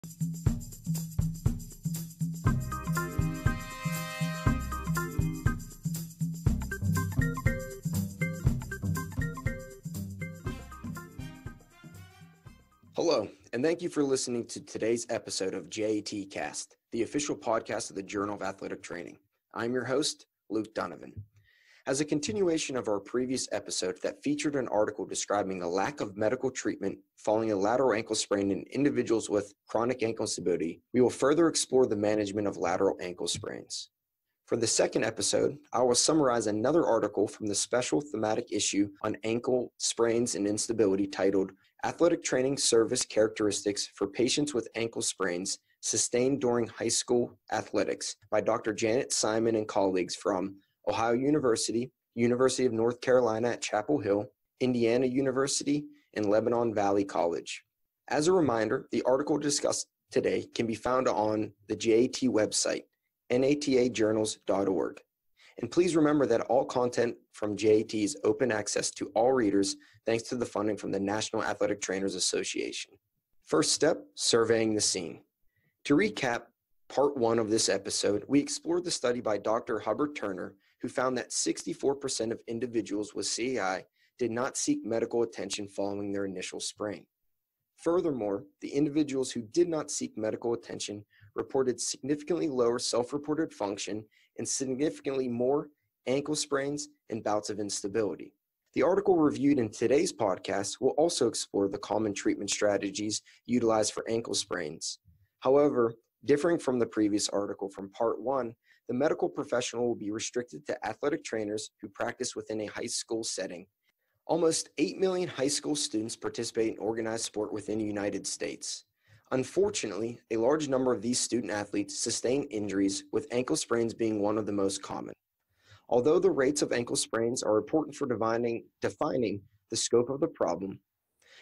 Hello, and thank you for listening to today's episode of JAT Cast, the official podcast of the Journal of Athletic Training. I'm your host, Luke Donovan. As a continuation of our previous episode that featured an article describing the lack of medical treatment following a lateral ankle sprain in individuals with chronic ankle instability, we will further explore the management of lateral ankle sprains. For the second episode, I will summarize another article from the special thematic issue on ankle sprains and instability titled Athletic Training Service Characteristics for Patients with Ankle Sprains Sustained During High School Athletics by Dr. Janet Simon and colleagues from Ohio University, University of North Carolina at Chapel Hill, Indiana University, and Lebanon Valley College. As a reminder, the article discussed today can be found on the JAT website, natajournals.org. And please remember that all content from JAT is open access to all readers thanks to the funding from the National Athletic Trainers Association. First step, surveying the scene. To recap part one of this episode, we explored the study by Dr. Hubbard Turner, who found that 64% of individuals with CAI did not seek medical attention following their initial sprain. Furthermore, the individuals who did not seek medical attention reported significantly lower self-reported function and significantly more ankle sprains and bouts of instability. The article reviewed in today's podcast will also explore the common treatment strategies utilized for ankle sprains. However, differing from the previous article from part one, the medical professional will be restricted to athletic trainers who practice within a high school setting. Almost 8 million high school students participate in organized sport within the United States. Unfortunately, a large number of these student athletes sustain injuries, with ankle sprains being one of the most common. Although the rates of ankle sprains are important for defining the scope of the problem,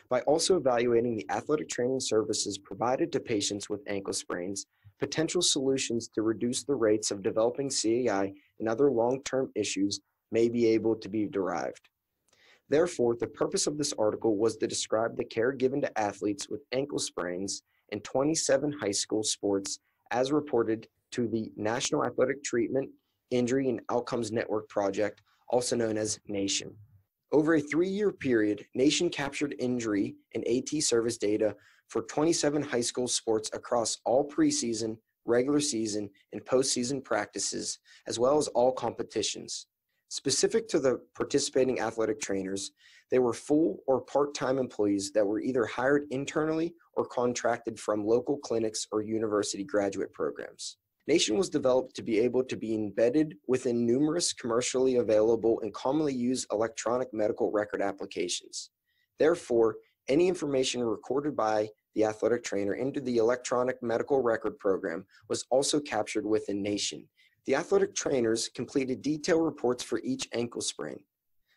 by also evaluating the athletic training services provided to patients with ankle sprains, potential solutions to reduce the rates of developing CAI and other long-term issues may be able to be derived. Therefore, the purpose of this article was to describe the care given to athletes with ankle sprains in 27 high school sports as reported to the National Athletic Treatment, Injury, and Outcomes Network Project, also known as NATION. Over a 3-year period, NATION captured injury and AT service data for 27 high school sports across all preseason, regular season, and postseason practices, as well as all competitions. Specific to the participating athletic trainers, they were full or part-time employees that were either hired internally or contracted from local clinics or university graduate programs. NATION was developed to be able to be embedded within numerous commercially available and commonly used electronic medical record applications. Therefore, any information recorded by the athletic trainer into the electronic medical record program was also captured within NATION. The athletic trainers completed detailed reports for each ankle sprain.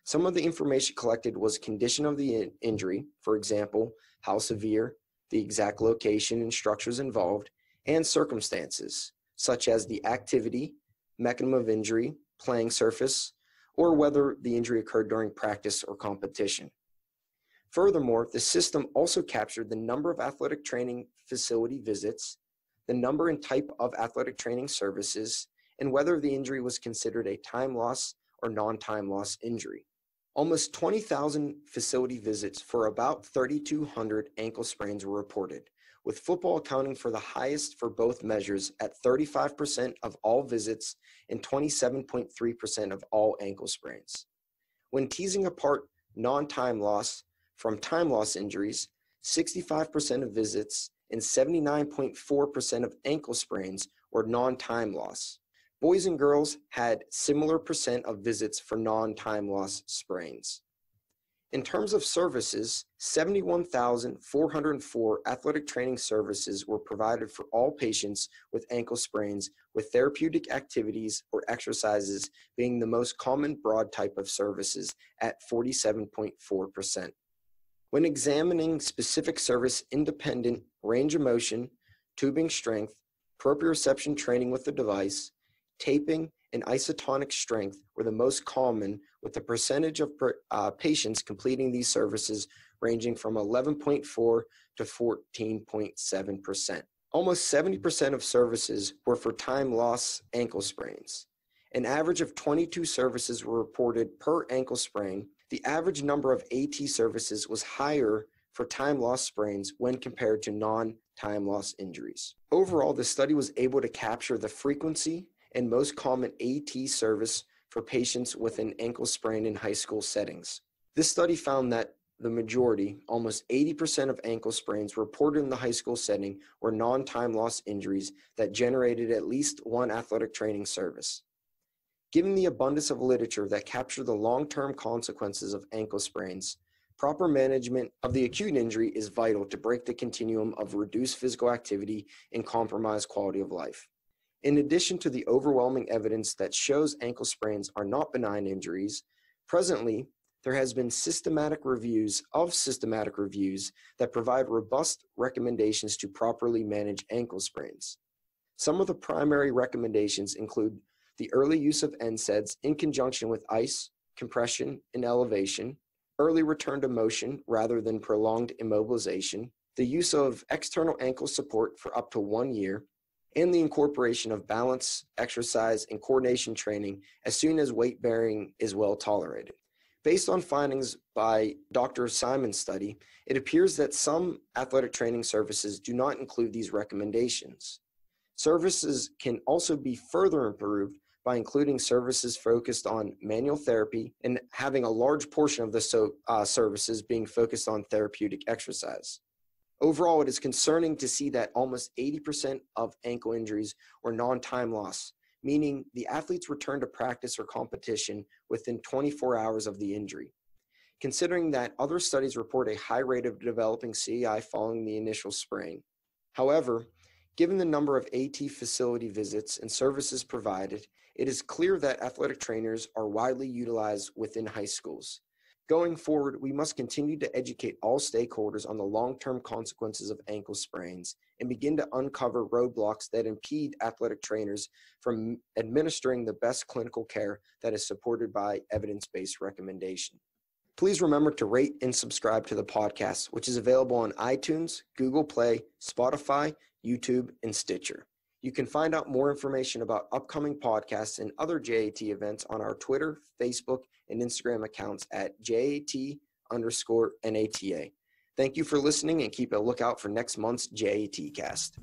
Some of the information collected was condition of the injury, for example, how severe, the exact location and structures involved, and circumstances, such as the activity, mechanism of injury, playing surface, or whether the injury occurred during practice or competition. Furthermore, the system also captured the number of athletic training facility visits, the number and type of athletic training services, and whether the injury was considered a time loss or non-time loss injury. Almost 20,000 facility visits for about 3,200 ankle sprains were reported, with football accounting for the highest for both measures at 35% of all visits and 27.3% of all ankle sprains. When teasing apart non-time loss from time loss injuries, 65% of visits and 79.4% of ankle sprains were non-time loss. Boys and girls had similar percent of visits for non-time loss sprains. In terms of services, 71,404 athletic training services were provided for all patients with ankle sprains, with therapeutic activities or exercises being the most common broad type of services at 47.4%. When examining specific service independent range of motion, tubing strength, proprioception training with the device, taping, and isotonic strength were the most common, with the percentage of patients completing these services ranging from 11.4 to 14.7%. Almost 70% of services were for time loss ankle sprains. An average of 22 services were reported per ankle sprain. The average number of AT services was higher for time loss sprains when compared to non-time loss injuries. Overall, the study was able to capture the frequency and most common AT service for patients with an ankle sprain in high school settings. This study found that the majority, almost 80% of ankle sprains reported in the high school setting were non-time loss injuries that generated at least one athletic training service. Given the abundance of literature that capture the long-term consequences of ankle sprains, proper management of the acute injury is vital to break the continuum of reduced physical activity and compromised quality of life. In addition to the overwhelming evidence that shows ankle sprains are not benign injuries, presently, there has been systematic reviews that provide robust recommendations to properly manage ankle sprains. Some of the primary recommendations include the early use of NSAIDs in conjunction with ice, compression, and elevation, early return to motion rather than prolonged immobilization, the use of external ankle support for up to 1 year, and the incorporation of balance, exercise, and coordination training as soon as weight bearing is well tolerated. Based on findings by Dr. Simon's study, it appears that some athletic training services do not include these recommendations. Services can also be further improved by including services focused on manual therapy and having a large portion of the services being focused on therapeutic exercise. Overall, it is concerning to see that almost 80% of ankle injuries were non-time loss, meaning the athletes returned to practice or competition within 24 hours of the injury. Considering that other studies report a high rate of developing CEI following the initial sprain. However, given the number of AT facility visits and services provided, it is clear that athletic trainers are widely utilized within high schools. Going forward, we must continue to educate all stakeholders on the long-term consequences of ankle sprains and begin to uncover roadblocks that impede athletic trainers from administering the best clinical care that is supported by evidence-based recommendation. Please remember to rate and subscribe to the podcast, which is available on iTunes, Google Play, Spotify, YouTube, and Stitcher. You can find out more information about upcoming podcasts and other JAT events on our Twitter, Facebook, and Instagram accounts at JAT_NATA. Thank you for listening and keep a lookout for next month's JAT cast.